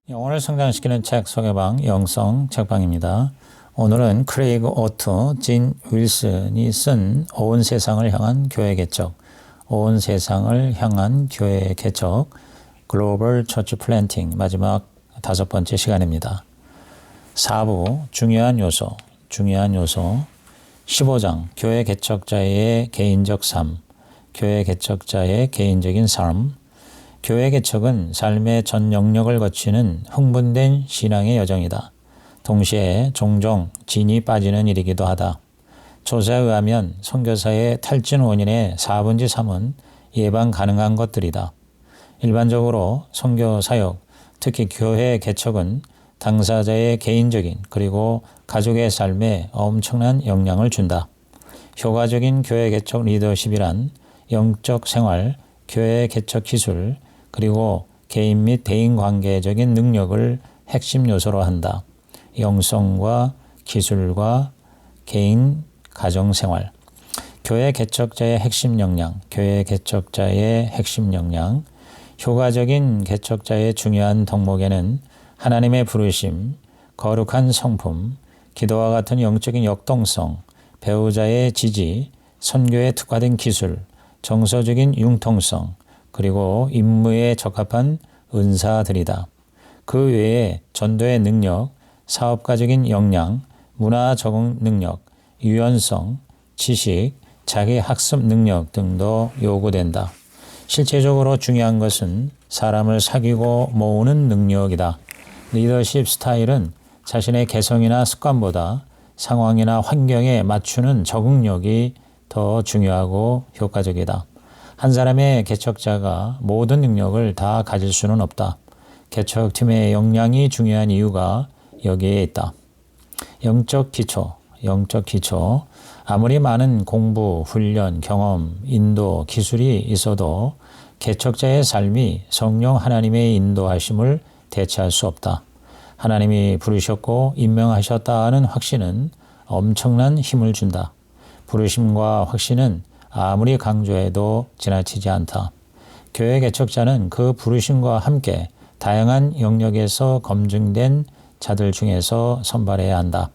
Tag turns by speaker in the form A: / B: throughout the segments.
A: 영혼을 성장시키는 책 소개방 영성 책방입니다. 오늘은 크레이그 오트, 진 윌슨이 쓴 온 세상을 향한 교회 개척, 온 세상을 향한 교회 개척, 글로벌 처치 플랜팅 마지막 5번째 시간입니다. 4부 중요한 요소 15장 교회 개척자의 개인적 삶, 교회 개척자의 개인적인 삶. 교회 개척은 삶의 전 영역을 거치는 흥분된 신앙의 여정이다. 동시에 종종 진이 빠지는 일이기도 하다. 조사에 의하면 선교사의 탈진 원인의 4분의 3은 예방 가능한 것들이다. 일반적으로 선교 사역, 특히 교회 개척은 당사자의 개인적인 그리고 가족의 삶에 엄청난 영향을 준다. 효과적인 교회 개척 리더십이란 영적 생활, 교회 개척 기술, 그리고 개인 및 대인 관계적인 능력을 핵심 요소로 한다. 영성과 기술과 개인 가정생활. 교회 개척자의 핵심 역량, 교회 개척자의 핵심 역량. 효과적인 개척자의 중요한 덕목에는 하나님의 부르심, 거룩한 성품, 기도와 같은 영적인 역동성, 배우자의 지지, 선교에 특화된 기술, 정서적인 융통성, 그리고 임무에 적합한 은사들이다. 그 외에 전도의 능력, 사업가적인 역량, 문화 적응 능력, 유연성, 지식, 자기 학습 능력 등도 요구된다. 실제적으로 중요한 것은 사람을 사귀고 모으는 능력이다. 리더십 스타일은 자신의 개성이나 습관보다 상황이나 환경에 맞추는 적응력이 더 중요하고 효과적이다. 한 사람의 개척자가 모든 능력을 다 가질 수는 없다. 개척팀의 역량이 중요한 이유가 여기에 있다. 영적 기초. 아무리 많은 공부, 훈련, 경험, 인도, 기술이 있어도 개척자의 삶이 성령 하나님의 인도하심을 대체할 수 없다. 하나님이 부르셨고 임명하셨다는 확신은 엄청난 힘을 준다. 부르심과 확신은 아무리 강조해도 지나치지 않다. 교회 개척자는 그 부르심과 함께 다양한 영역에서 검증된 자들 중에서 선발해야 한다.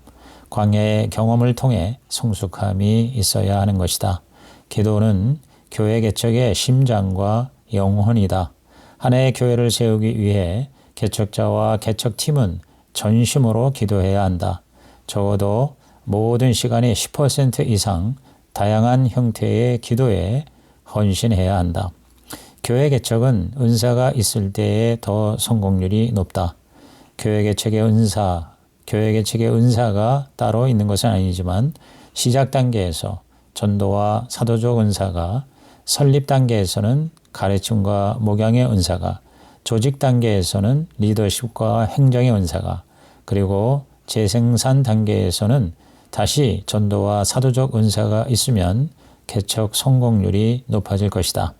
A: 광야의 경험을 통해 성숙함이 있어야 하는 것이다. 기도는 교회 개척의 심장과 영혼이다. 하나의 교회를 세우기 위해 개척자와 개척팀은 전심으로 기도해야 한다. 적어도 모든 시간의 10% 이상 다양한 형태의 기도에 헌신해야 한다. 교회 개척은 은사가 있을 때에 더 성공률이 높다. 교회 개척의 은사가 따로 있는 것은 아니지만 시작 단계에서 전도와 사도적 은사가, 설립 단계에서는 가르침과 목양의 은사가, 조직 단계에서는 리더십과 행정의 은사가, 그리고 재생산 단계에서는 다시 전도와 사도적 은사가 있으면 개척 성공률이 높아질 것이다.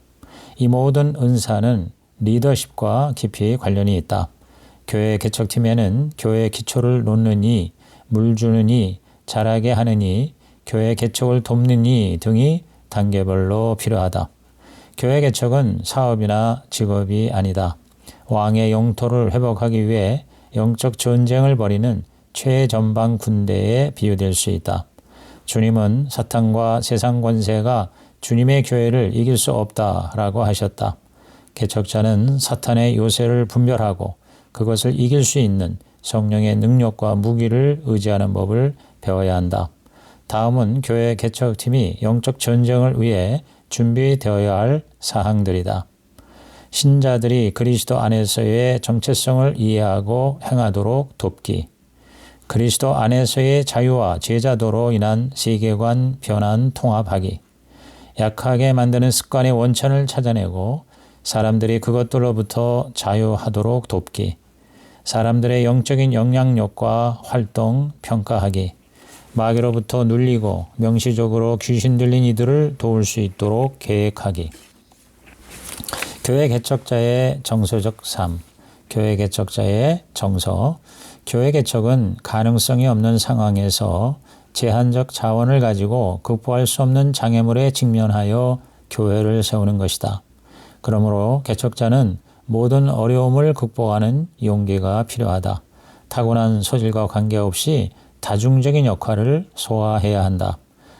A: 이 모든 은사는 리더십과 깊이 관련이 있다. 교회 개척팀에는 교회 기초를 놓느니, 물 주느니, 자라게 하느니, 교회 개척을 돕느니 등이 단계별로 필요하다. 교회 개척은 사업이나 직업이 아니다. 왕의 영토를 회복하기 위해 영적 전쟁을 벌이는 최전방 군대에 비유될 수 있다. 주님은 사탄과 세상 권세가 주님의 교회를 이길 수 없다라고 하셨다. 개척자는 사탄의 요새를 분별하고 그것을 이길 수 있는 성령의 능력과 무기를 의지하는 법을 배워야 한다. 다음은 교회 개척팀이 영적 전쟁을 위해 준비되어야 할 사항들이다. 신자들이 그리스도 안에서의 정체성을 이해하고 행하도록 돕기. 그리스도 안에서의 자유와 제자도로 인한 세계관 변환 통합하기. 약하게 만드는 습관의 원천을 찾아내고 사람들이 그것들로부터 자유하도록 돕기. 사람들의 영적인 영향력과 활동 평가하기. 마귀로부터 눌리고 명시적으로 귀신 들린 이들을 도울 수 있도록 계획하기. 교회 개척자의 정서적 삶. 교회 개척자의 정서. 교회 개척은 가능성이 없는 상황에서 제한적 자원을 가지고 극복할 수 없는 장애물에 직면하여 교회를 세우는 것이다. 그러므로 개척자는 모든 어려움을 극복하는 용기가 필요하다. 타고난 소질과 관계없이 다중적인 역할을 소화해야 한다.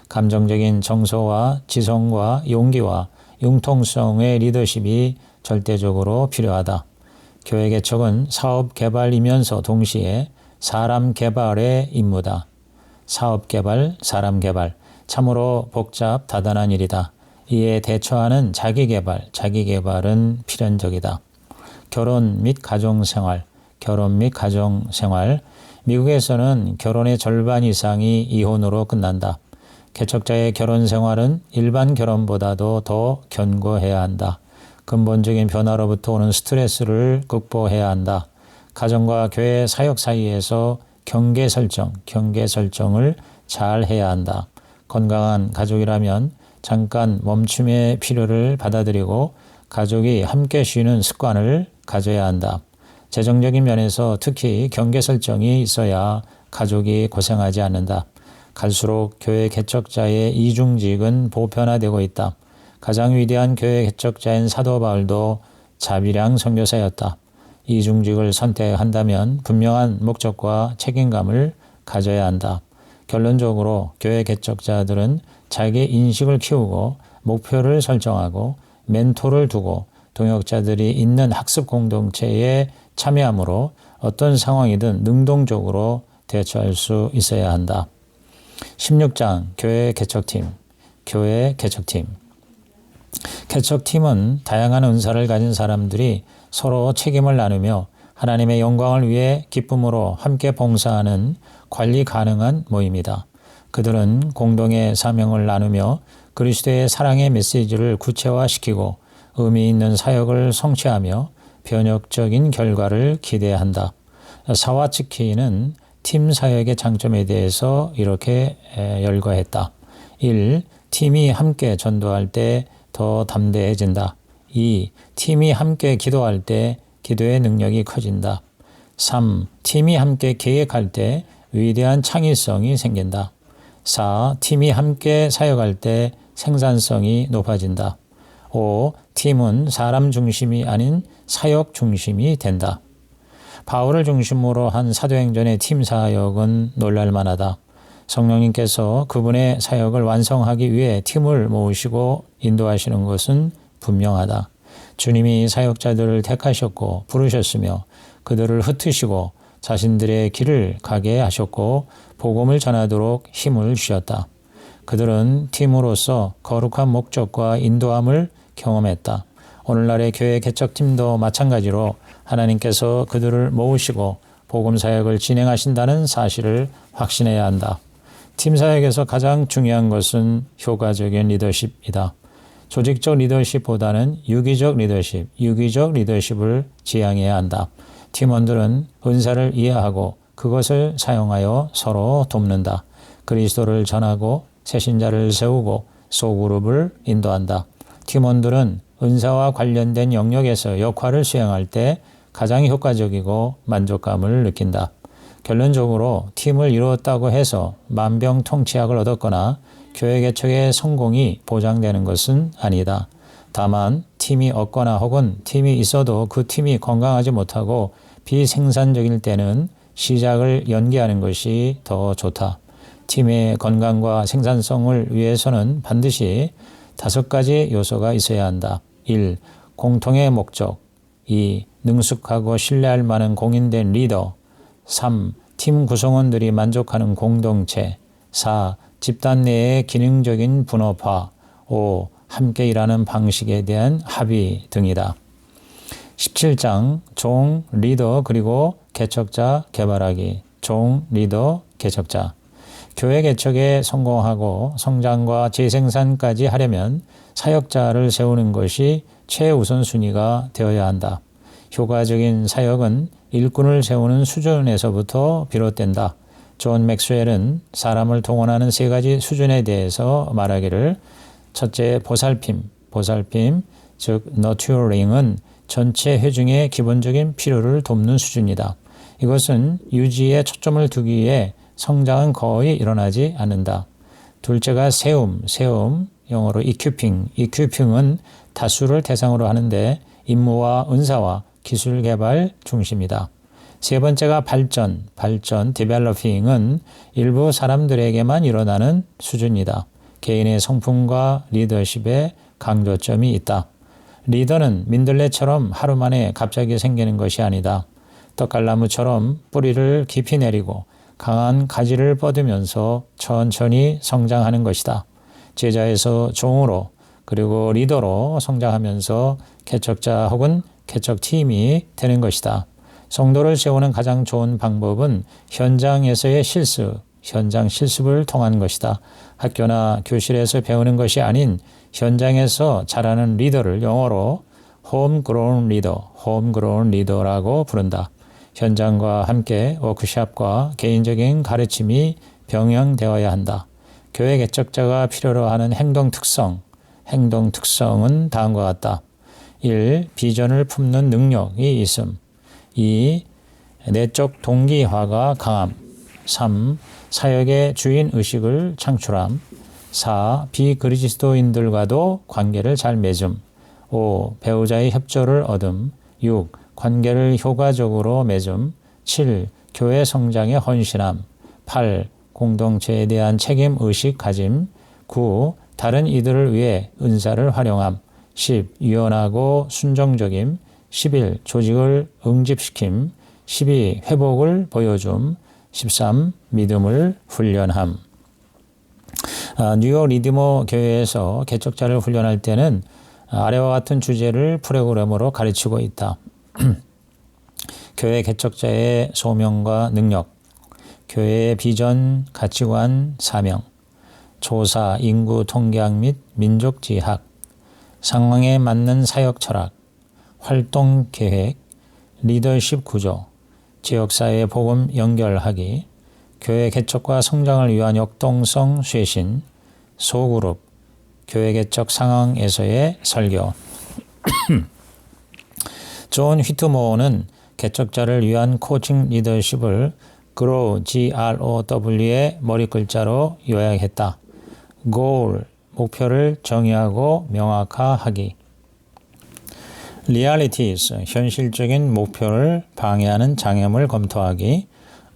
A: 감정적인 정서와 지성과 용기와 융통성의 리더십이 절대적으로 필요하다. 교회 개척은 사업 개발이면서 동시에 사람 개발의 임무다. 사업 개발, 사람 개발, 참으로 복잡 다단한 일이다. 이에 대처하는 자기 개발은 필연적이다. 결혼 및 가정생활, 미국에서는 결혼의 절반 이상이 이혼으로 끝난다. 개척자의 결혼 생활은 일반 결혼보다도 더 견고해야 한다. 근본적인 변화로부터 오는 스트레스를 극복해야 한다. 가정과 교회 사역 사이에서 경계 설정을 잘 해야 한다. 건강한 가족이라면 잠깐 멈춤의 필요를 받아들이고 가족이 함께 쉬는 습관을 가져야 한다. 재정적인 면에서 특히 경계 설정이 있어야 가족이 고생하지 않는다. 갈수록 교회 개척자의 이중직은 보편화되고 있다. 가장 위대한 교회 개척자인 사도 바울도 자비량 선교사였다. 이중직을 선택한다면 분명한 목적과 책임감을 가져야 한다. 결론적으로 교회 개척자들은 자기 인식을 키우고 목표를 설정하고 멘토를 두고 동역자들이 있는 학습 공동체에 참여함으로 어떤 상황이든 능동적으로 대처할 수 있어야 한다. 16장 교회 개척팀. 개척팀은 다양한 은사를 가진 사람들이 서로 책임을 나누며 하나님의 영광을 위해 기쁨으로 함께 봉사하는 관리 가능한 모임이다. 그들은 공동의 사명을 나누며 그리스도의 사랑의 메시지를 구체화시키고 의미 있는 사역을 성취하며 변혁적인 결과를 기대한다. 사와츠키는 팀 사역의 장점에 대해서 이렇게 열거했다. 1. 팀이 함께 전도할 때 더 담대해진다. 2. 팀이 함께 기도할 때 기도의 능력이 커진다. 3. 팀이 함께 계획할 때 위대한 창의성이 생긴다. 4. 팀이 함께 사역할 때 생산성이 높아진다. 5. 팀은 사람 중심이 아닌 사역 중심이 된다. 바울을 중심으로 한 사도행전의 팀 사역은 놀랄만하다. 성령님께서 그분의 사역을 완성하기 위해 팀을 모으시고 인도하시는 것은 분명하다. 주님이 사역자들을 택하셨고 부르셨으며 그들을 흩으시고 자신들의 길을 가게 하셨고 복음을 전하도록 힘을 주셨다. 그들은 팀으로서 거룩한 목적과 인도함을 경험했다. 오늘날의 교회 개척팀도 마찬가지로 하나님께서 그들을 모으시고 복음 사역을 진행하신다는 사실을 확신해야 한다. 팀 사역에서 가장 중요한 것은 효과적인 리더십이다. 조직적 리더십보다는 유기적 리더십을 지향해야 한다. 팀원들은 은사를 이해하고 그것을 사용하여 서로 돕는다. 그리스도를 전하고 새신자를 세우고 소그룹을 인도한다. 팀원들은 은사와 관련된 영역에서 역할을 수행할 때 가장 효과적이고 만족감을 느낀다. 결론적으로 팀을 이루었다고 해서 만병통치약을 얻었거나 교회 개척의 성공이 보장되는 것은 아니다. 다만 팀이 없거나 혹은 팀이 있어도 그 팀이 건강하지 못하고 비생산적일 때는 시작을 연기하는 것이 더 좋다. 팀의 건강과 생산성을 위해서는 반드시 5가지 요소가 있어야 한다. 1. 공통의 목적. 2. 능숙하고 신뢰할 만한 공인된 리더. 3. 팀 구성원들이 만족하는 공동체. 4. 집단 내의 기능적인 분업화. 5. 함께 일하는 방식에 대한 합의 등이다. 17장 종, 리더 그리고 개척자 개발하기. 종, 리더, 개척자. 교회 개척에 성공하고 성장과 재생산까지 하려면 사역자를 세우는 것이 최우선순위가 되어야 한다. 효과적인 사역은 일꾼을 세우는 수준에서부터 비롯된다. 존 맥스웰은 사람을 동원하는 3가지 수준에 대해서 말하기를 첫째 보살핌, 즉 너튜어링은 전체 회중의 기본적인 필요를 돕는 수준이다. 이것은 유지에 초점을 두기에 성장은 거의 일어나지 않는다. 둘째가 세움, 영어로 equipping은 다수를 대상으로 하는데 임무와 은사와 기술 개발 중심이다. 세 번째가 발전, developing은 일부 사람들에게만 일어나는 수준이다. 개인의 성품과 리더십에 강조점이 있다. 리더는 민들레처럼 하루 만에 갑자기 생기는 것이 아니다. 떡갈나무처럼 뿌리를 깊이 내리고 강한 가지를 뻗으면서 천천히 성장하는 것이다. 제자에서 종으로 그리고 리더로 성장하면서 개척자 혹은 개척팀이 되는 것이다. 성도를 세우는 가장 좋은 방법은 현장에서의 현장 실습을 통한 것이다. 학교나 교실에서 배우는 것이 아닌 현장에서 자라는 리더를 영어로 homegrown leader라고 부른다. 현장과 함께 워크숍과 개인적인 가르침이 병행되어야 한다. 교회 개척자가 필요로 하는 행동 특성은 다음과 같다. 1. 비전을 품는 능력이 있음. 2. 내적 동기화가 강함. 3. 사역의 주인의식을 창출함. 4. 비그리스도인들과도 관계를 잘 맺음. 5. 배우자의 협조를 얻음. 6. 관계를 효과적으로 맺음. 7. 교회 성장에 헌신함. 8. 공동체에 대한 책임의식 가짐. 9. 다른 이들을 위해 은사를 활용함. 10. 유연하고 순종적임. 11. 조직을 응집시킴. 12. 회복을 보여줌. 13. 믿음을 훈련함. 뉴욕 리디머 교회에서 개척자를 훈련할 때는 아래와 같은 주제를 프로그램으로 가르치고 있다. 교회 개척자의 소명과 능력, 교회의 비전, 가치관, 사명, 조사, 인구 통계학 및 민족 지학, 상황에 맞는 사역 철학, 활동 계획, 리더십 구조, 지역사회 복음 연결하기, 교회 개척과 성장을 위한 역동성 쇄신, 소그룹, 교회 개척 상황에서의 설교. 존 휘트모어는 개척자를 위한 코칭 리더십을 GROW, G-R-O-W의 머리 글자로 요약했다. goal, 목표를 정의하고 명확화하기. realities, 현실적인 목표를 방해하는 장애물 검토하기.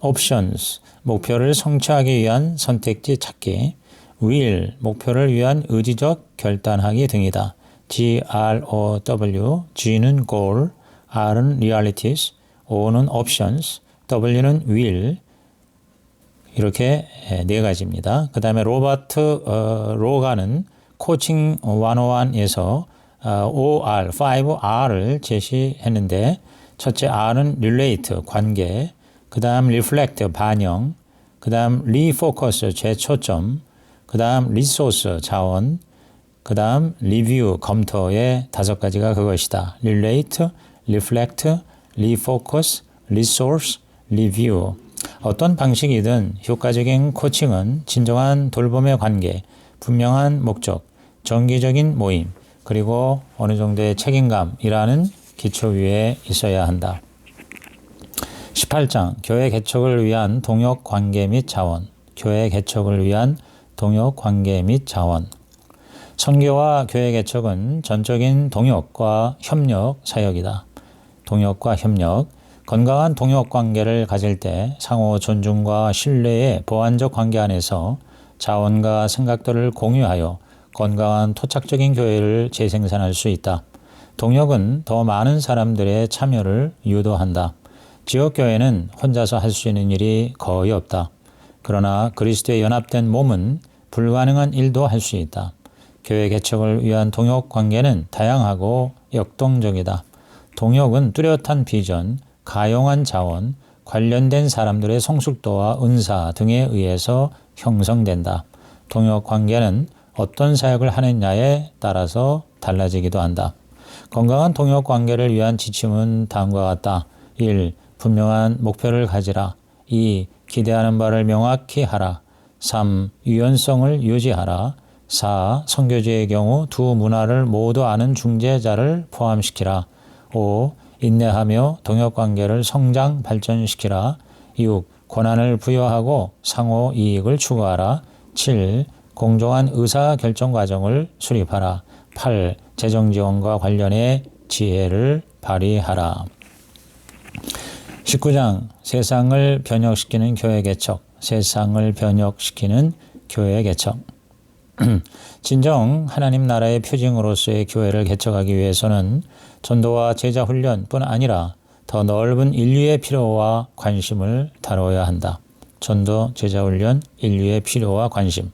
A: options, 목표를 성취하기 위한 선택지 찾기. will, 목표를 위한 의지적 결단하기 등이다. GROW, G는 goal, R은 realities, O는 options, W는 will. 이렇게 네 가지입니다. 그 다음에 로버트 로가는 코칭 101에서 5R을 제시했는데, 첫째 R은 relate, 관계, 그 다음 reflect, 반영, 그 다음 refocus, 재초점, 그 다음 resource, 자원, 그 다음 review, 검토의 5가지가 그것이다. relate, reflect, refocus, resource, review. 어떤 방식이든 효과적인 코칭은 진정한 돌봄의 관계, 분명한 목적, 정기적인 모임, 그리고 어느 정도의 책임감이라는 기초 위에 있어야 한다. 18장, 교회 개척을 위한 동역 관계 및 자원. 교회 개척을 위한 동역 관계 및 자원. 선교와 교회 개척은 전적인 동역과 협력 사역이다. 동역과 협력. 건강한 동역 관계를 가질 때 상호 존중과 신뢰의 보완적 관계 안에서 자원과 생각들을 공유하여 건강한 토착적인 교회를 재생산할 수 있다. 동역은 더 많은 사람들의 참여를 유도한다. 지역교회는 혼자서 할 수 있는 일이 거의 없다. 그러나 그리스도의 연합된 몸은 불가능한 일도 할 수 있다. 교회 개척을 위한 동역 관계는 다양하고 역동적이다. 동역은 뚜렷한 비전, 가용한 자원, 관련된 사람들의 성숙도와 은사 등에 의해서 형성된다. 동역 관계는 어떤 사역을 하느냐에 따라서 달라지기도 한다. 건강한 동역 관계를 위한 지침은 다음과 같다. 1. 분명한 목표를 가지라. 2. 기대하는 바를 명확히 하라. 3. 유연성을 유지하라. 4. 선교지의 경우 두 문화를 모두 아는 중재자를 포함시키라. 5. 인내하며 동역관계를 성장 발전시키라. 6. 권한을 부여하고 상호 이익을 추구하라. 7. 공정한 의사결정 과정을 수립하라. 8. 재정지원과 관련해 지혜를 발휘하라. 19장 세상을 변혁시키는 교회 개척. 세상을 변혁시키는 교회 개척. 진정 하나님 나라의 표징으로서의 교회를 개척하기 위해서는 전도와 제자 훈련뿐 아니라 더 넓은 인류의 필요와 관심을 다뤄야 한다. 전도, 제자 훈련, 인류의 필요와 관심.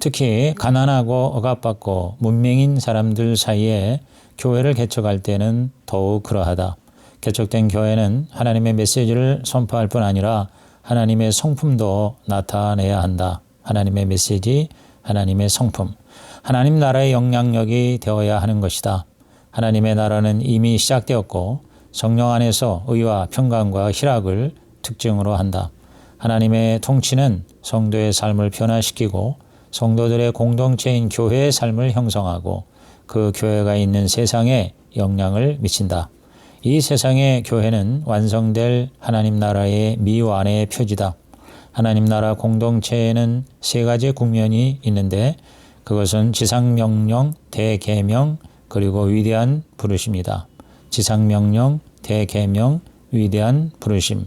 A: 특히 가난하고 억압받고 문맹인 사람들 사이에 교회를 개척할 때는 더욱 그러하다. 개척된 교회는 하나님의 메시지를 선포할 뿐 아니라 하나님의 성품도 나타내야 한다. 하나님의 메시지, 하나님의 성품. 하나님 나라의 영향력이 되어야 하는 것이다. 하나님의 나라는 이미 시작되었고 성령 안에서 의와 평강과 희락을 특징으로 한다. 하나님의 통치는 성도의 삶을 변화시키고 성도들의 공동체인 교회의 삶을 형성하고 그 교회가 있는 세상에 영향을 미친다. 이 세상의 교회는 완성될 하나님 나라의 미완의 표지다. 하나님 나라 공동체에는 세 가지 국면이 있는데 그것은 지상명령, 대계명, 그리고 위대한 부르심이다. 지상명령, 대계명, 위대한 부르심.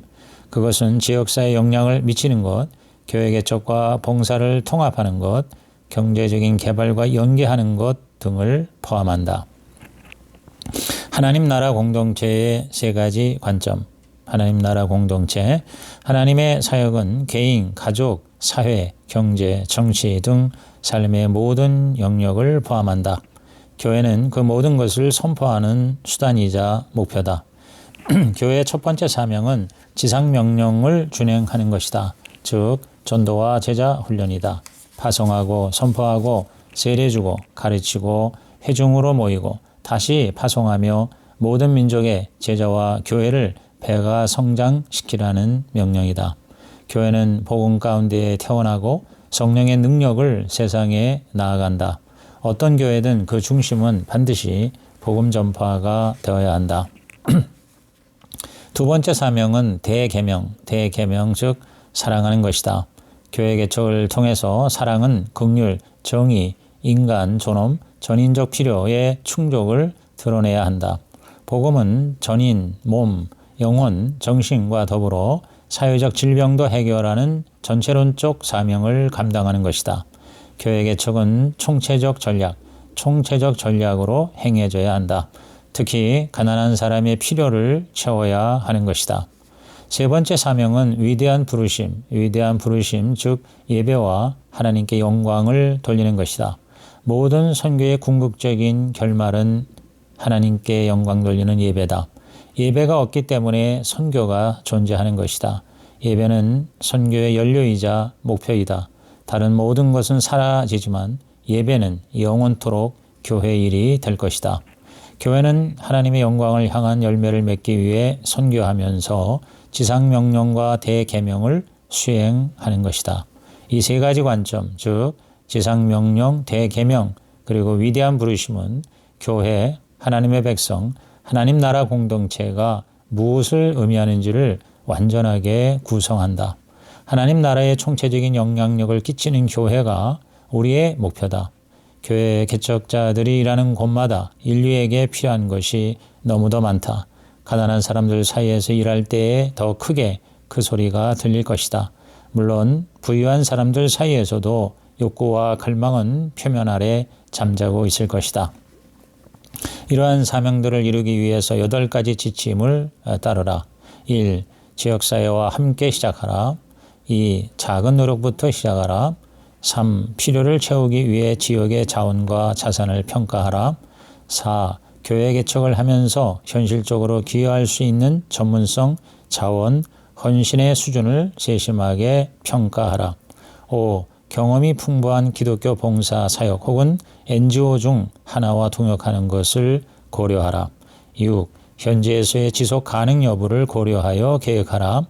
A: 그것은 지역사회에 영향을 미치는 것, 교회 개척과 봉사를 통합하는 것, 경제적인 개발과 연계하는 것 등을 포함한다. 하나님 나라 공동체의 세 가지 관점. 하나님 나라 공동체. 하나님의 사역은 개인, 가족, 사회, 경제, 정치 등 삶의 모든 영역을 포함한다. 교회는 그 모든 것을 선포하는 수단이자 목표다. 교회의 첫 번째 사명은 지상명령을 준행하는 것이다. 즉 전도와 제자 훈련이다. 파송하고 선포하고 세례주고 가르치고 회중으로 모이고 다시 파송하며 모든 민족의 제자와 교회를 배가 성장시키라는 명령이다. 교회는 복음 가운데 태어나고 성령의 능력을 세상에 나아간다. 어떤 교회든 그 중심은 반드시 복음 전파가 되어야 한다. 두 번째 사명은 대계명, 즉 사랑하는 것이다. 교회 개척을 통해서 사랑은 긍휼, 정의, 인간, 존엄, 전인적 필요의 충족을 드러내야 한다. 복음은 전인, 몸, 영혼, 정신과 더불어 사회적 질병도 해결하는 전체론적 사명을 감당하는 것이다. 교회 개척은 총체적 전략으로 행해져야 한다. 특히 가난한 사람의 필요를 채워야 하는 것이다. 세 번째 사명은 위대한 부르심, 즉 예배와 하나님께 영광을 돌리는 것이다. 모든 선교의 궁극적인 결말은 하나님께 영광 돌리는 예배다. 예배가 없기 때문에 선교가 존재하는 것이다. 예배는 선교의 연료이자 목표이다. 다른 모든 것은 사라지지만 예배는 영원토록 교회 일이 될 것이다. 교회는 하나님의 영광을 향한 열매를 맺기 위해 선교하면서 지상명령과 대계명을 수행하는 것이다. 이 세 가지 관점, 즉 지상명령, 대계명, 그리고 위대한 부르심은 교회, 하나님의 백성, 하나님 나라 공동체가 무엇을 의미하는지를 완전하게 구성한다. 하나님 나라의 총체적인 영향력을 끼치는 교회가 우리의 목표다. 교회 개척자들이 일하는 곳마다 인류에게 필요한 것이 너무도 많다. 가난한 사람들 사이에서 일할 때에 더 크게 그 소리가 들릴 것이다. 물론 부유한 사람들 사이에서도 욕구와 갈망은 표면 아래 잠자고 있을 것이다. 이러한 사명들을 이루기 위해서 8가지 지침을 따르라. 1. 지역사회와 함께 시작하라. 2. 작은 노력부터 시작하라. 3. 필요를 채우기 위해 지역의 자원과 자산을 평가하라. 4. 교회 개척을 하면서 현실적으로 기여할 수 있는 전문성, 자원, 헌신의 수준을 세심하게 평가하라. 5. 경험이 풍부한 기독교 봉사 사역 혹은 NGO 중 하나와 동역하는 것을 고려하라. 6. 현지에서의 지속 가능 여부를 고려하여 계획하라.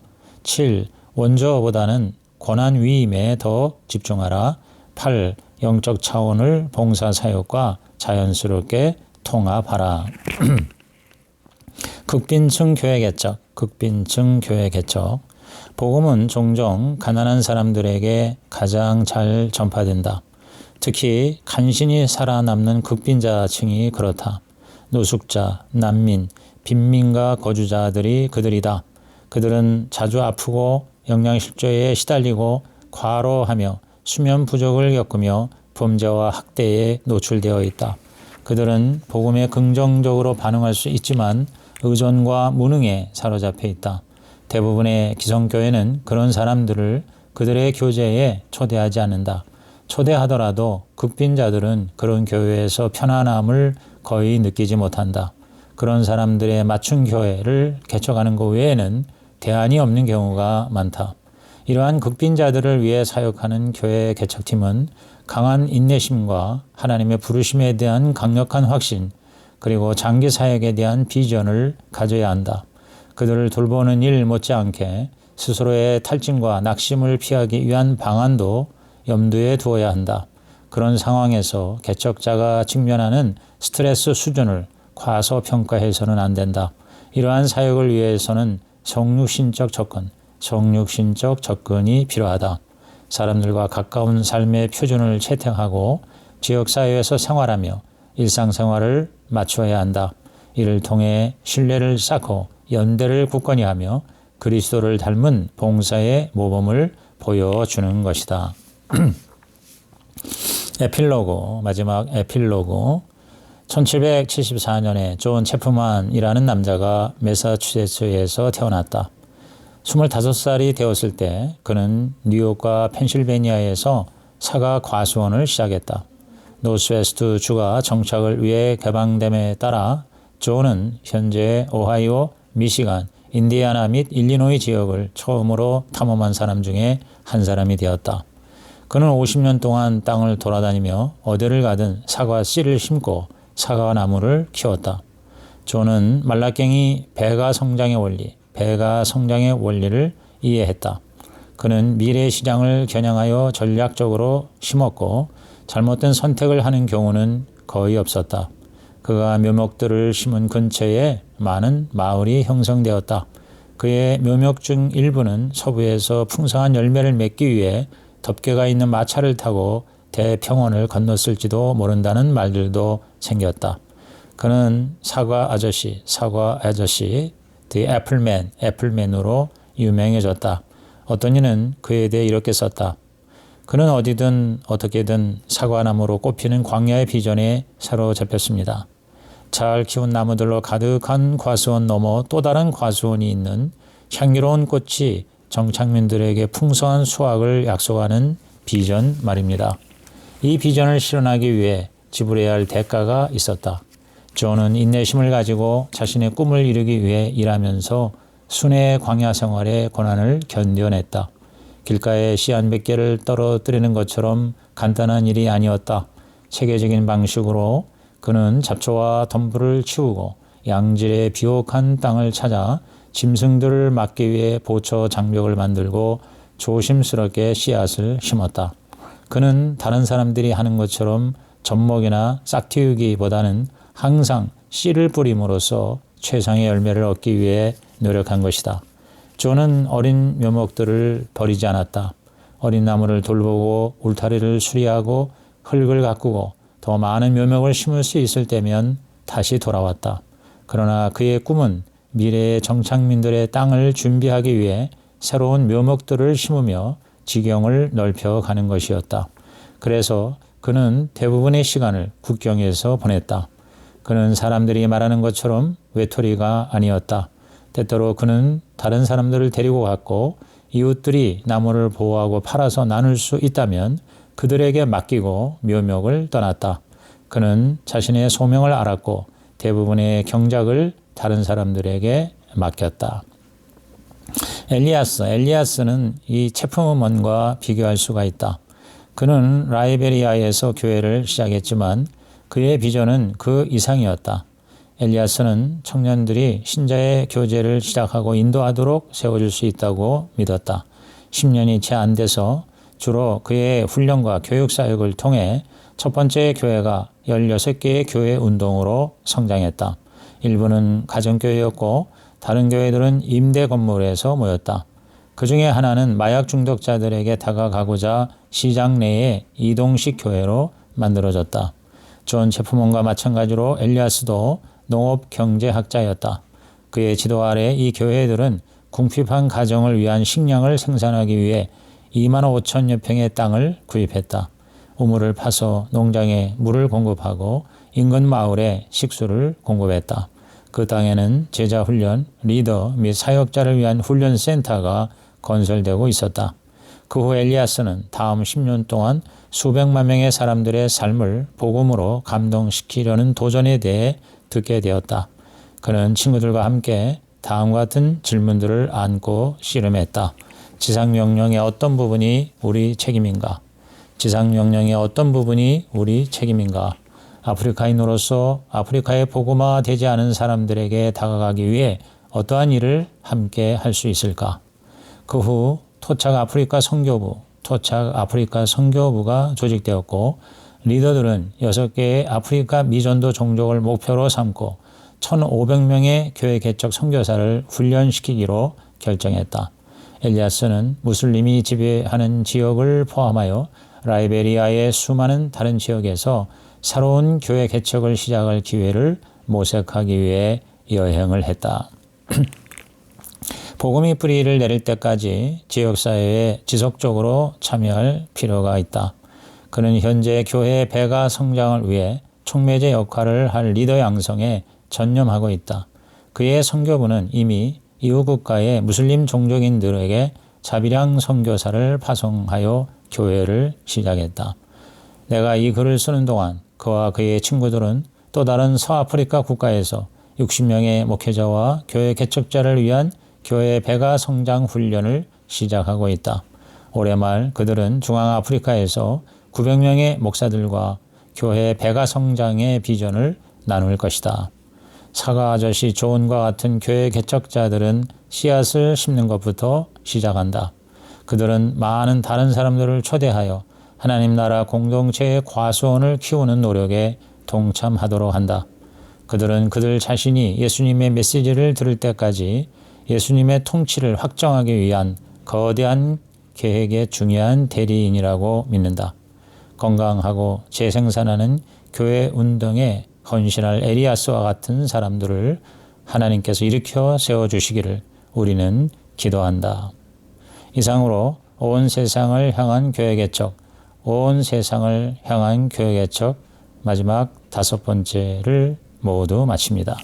A: 7. 원저보다는 권한 위임에 더 집중하라. 8. 영적 차원을 봉사 사역과 자연스럽게 통합하라. 극빈층 교회 개척. 복음은 종종 가난한 사람들에게 가장 잘 전파된다. 특히 간신히 살아남는 극빈자층이 그렇다. 노숙자, 난민, 빈민가 거주자들이 그들이다. 그들은 자주 아프고 영양실조에 시달리고 과로하며 수면 부족을 겪으며 범죄와 학대에 노출되어 있다. 그들은 복음에 긍정적으로 반응할 수 있지만 의존과 무능에 사로잡혀 있다. 대부분의 기성교회는 그런 사람들을 그들의 교제에 초대하지 않는다. 초대하더라도 극빈자들은 그런 교회에서 편안함을 거의 느끼지 못한다. 그런 사람들의 맞춤 교회를 개척하는 것 외에는 대안이 없는 경우가 많다. 이러한 극빈자들을 위해 사역하는 교회 개척팀은 강한 인내심과 하나님의 부르심에 대한 강력한 확신, 그리고 장기 사역에 대한 비전을 가져야 한다. 그들을 돌보는 일 못지않게 스스로의 탈진과 낙심을 피하기 위한 방안도 염두에 두어야 한다. 그런 상황에서 개척자가 직면하는 스트레스 수준을 과소평가해서는 안 된다. 이러한 사역을 위해서는 성육신적 접근이 필요하다. 사람들과 가까운 삶의 표준을 채택하고 지역사회에서 생활하며 일상생활을 맞추어야 한다. 이를 통해 신뢰를 쌓고 연대를 굳건히 하며 그리스도를 닮은 봉사의 모범을 보여주는 것이다. 에필로그, 마지막 에필로그. 1774년에 존 체프만이라는 남자가 매사추세츠에서 태어났다. 25살이 되었을 때 그는 뉴욕과 펜실베니아에서 사과 과수원을 시작했다. 노스웨스트 주가 정착을 위해 개방됨에 따라 존은 현재 오하이오, 미시간, 인디애나 및 일리노이 지역을 처음으로 탐험한 사람 중에 한 사람이 되었다. 그는 50년 동안 땅을 돌아다니며 어디를 가든 사과 씨를 심고 사과 나무를 키웠다. 존은 말라깽이 배가 성장의 원리를 이해했다. 그는 미래 시장을 겨냥하여 전략적으로 심었고 잘못된 선택을 하는 경우는 거의 없었다. 그가 묘목들을 심은 근처에 많은 마을이 형성되었다. 그의 묘목 중 일부는 서부에서 풍성한 열매를 맺기 위해 덮개가 있는 마차를 타고 대평원을 건넜을지도 모른다는 말들도 생겼다. 그는 사과 아저씨, The Appleman, 애플맨으로 유명해졌다. 어떤 이는 그에 대해 이렇게 썼다. 그는 어디든 어떻게든 사과나무로 꼽히는 광야의 비전에 사로잡혔습니다. 잘 키운 나무들로 가득한 과수원 너머 또 다른 과수원이 있는 향기로운 꽃이 정착민들에게 풍성한 수확을 약속하는 비전 말입니다. 이 비전을 실현하기 위해 지불해야 할 대가가 있었다. 존은 인내심을 가지고 자신의 꿈을 이루기 위해 일하면서 순회의 광야 생활의 고난을 견뎌냈다. 길가에 씨 한 100개를 떨어뜨리는 것처럼 간단한 일이 아니었다. 체계적인 방식으로 그는 잡초와 덤불을 치우고 양질의 비옥한 땅을 찾아 짐승들을 막기 위해 보초 장벽을 만들고 조심스럽게 씨앗을 심었다. 그는 다른 사람들이 하는 것처럼 젖먹이나 싹틔우기보다는 항상 씨를 뿌림으로써 최상의 열매를 얻기 위해 노력한 것이다. 존은 어린 묘목들을 버리지 않았다. 어린 나무를 돌보고 울타리를 수리하고 흙을 가꾸고 더 많은 묘목을 심을 수 있을 때면 다시 돌아왔다. 그러나 그의 꿈은 미래의 정착민들의 땅을 준비하기 위해 새로운 묘목들을 심으며 지경을 넓혀가는 것이었다. 그래서 그는 대부분의 시간을 국경에서 보냈다. 그는 사람들이 말하는 것처럼 외톨이가 아니었다. 때때로 그는 다른 사람들을 데리고 갔고 이웃들이 나무를 보호하고 팔아서 나눌 수 있다면 그들에게 맡기고 묘목을 떠났다. 그는 자신의 소명을 알았고 대부분의 경작을 다른 사람들에게 맡겼다. 엘리아스는 이 체프먼과 비교할 수가 있다. 그는 라이베리아에서 교회를 시작했지만 그의 비전은 그 이상이었다. 엘리아스는 청년들이 신자의 교제를 시작하고 인도하도록 세워줄 수 있다고 믿었다. 10년이 채 안 돼서 주로 그의 훈련과 교육 사역을 통해 첫 번째 교회가 16개의 교회 운동으로 성장했다. 일부는 가정교회였고 다른 교회들은 임대 건물에서 모였다. 그 중에 하나는 마약 중독자들에게 다가가고자 시장 내에 이동식 교회로 만들어졌다. 존 체프먼과 마찬가지로 엘리아스도 농업경제학자였다. 그의 지도 아래 이 교회들은 궁핍한 가정을 위한 식량을 생산하기 위해 2만 5천여 평의 땅을 구입했다. 우물을 파서 농장에 물을 공급하고 인근 마을에 식수를 공급했다. 그 땅에는 제자 훈련, 리더 및 사역자를 위한 훈련 센터가 건설되고 있었다. 그 후 엘리야스는 다음 10년 동안 수백만 명의 사람들의 삶을 복음으로 감동시키려는 도전에 대해 듣게 되었다. 그는 친구들과 함께 다음과 같은 질문들을 안고 씨름했다. 지상명령의 어떤 부분이 우리 책임인가? 지상명령의 어떤 부분이 우리 책임인가? 아프리카인으로서 아프리카의 복음화되지 않은 사람들에게 다가가기 위해 어떠한 일을 함께 할 수 있을까? 그 후 토착 아프리카 선교부가 조직되었고 리더들은 6개의 아프리카 미전도 종족을 목표로 삼고 1,500명의 교회 개척 선교사를 훈련시키기로 결정했다. 엘리야스는 무슬림이 지배하는 지역을 포함하여 라이베리아의 수많은 다른 지역에서 새로운 교회 개척을 시작할 기회를 모색하기 위해 여행을 했다. 복음이 뿌리를 내릴 때까지 지역사회에 지속적으로 참여할 필요가 있다. 그는 현재 교회의 배가 성장을 위해 촉매제 역할을 할 리더 양성에 전념하고 있다. 그의 선교부는 이미 이웃 국가의 무슬림 종족인들에게 자비량 선교사를 파송하여 교회를 시작했다. 내가 이 글을 쓰는 동안 그와 그의 친구들은 또 다른 서아프리카 국가에서 60명의 목회자와 교회 개척자를 위한 교회 배가 성장 훈련을 시작하고 있다. 올해 말 그들은 중앙아프리카에서 900명의 목사들과 교회 배가 성장의 비전을 나눌 것이다. 사가 아저씨 존과 같은 교회 개척자들은 씨앗을 심는 것부터 시작한다. 그들은 많은 다른 사람들을 초대하여 하나님 나라 공동체의 과수원을 키우는 노력에 동참하도록 한다. 그들은 그들 자신이 예수님의 메시지를 들을 때까지 예수님의 통치를 확정하기 위한 거대한 계획의 중요한 대리인이라고 믿는다. 건강하고 재생산하는 교회 운동에 헌신할 엘리야스와 같은 사람들을 하나님께서 일으켜 세워주시기를 우리는 기도한다. 이상으로 온 세상을 향한 교회 개척, 마지막 5번째를 모두 마칩니다.